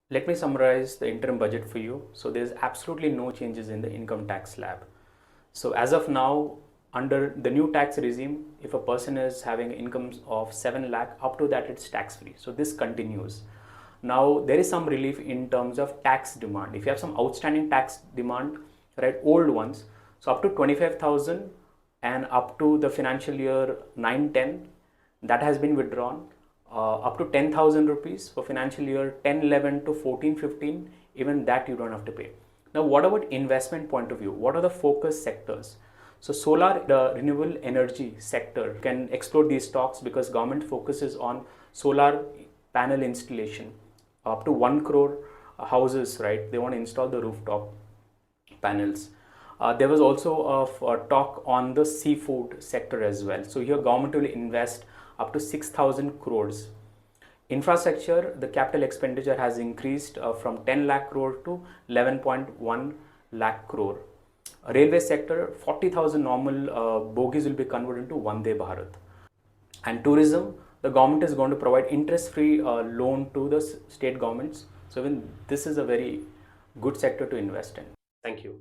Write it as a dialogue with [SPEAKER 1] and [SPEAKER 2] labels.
[SPEAKER 1] Let me summarize the interim budget for you. So there's absolutely no changes in the income tax slab. So as of now, under the new tax regime, if a person is having incomes of 7 lakh, up to that it's tax free. So this continues. Now there is some relief in terms of tax demand. If you have some outstanding tax demand, right, old ones, so up to 25,000 and up to the financial year 9-10, that has been withdrawn. Up to 10,000 rupees for financial year 10-11 to 14-15, even that you don't have to pay. Now, what about investment point of view? What are the focus sectors? So solar, the renewable energy sector can explore these stocks because government focuses on solar panel installation. Up to 1 crore houses, right? They want to install the rooftop panels. There was also a talk on the seafood sector as well. So here government will invest up to 6,000 crores. Infrastructure, the capital expenditure has increased from 10 lakh crore to 11.1 lakh crore. Railway sector, 40,000 normal bogies will be converted into Vande Bharat. And tourism, the government is going to provide interest-free loan to the state governments. So even this is a very good sector to invest in. Thank you.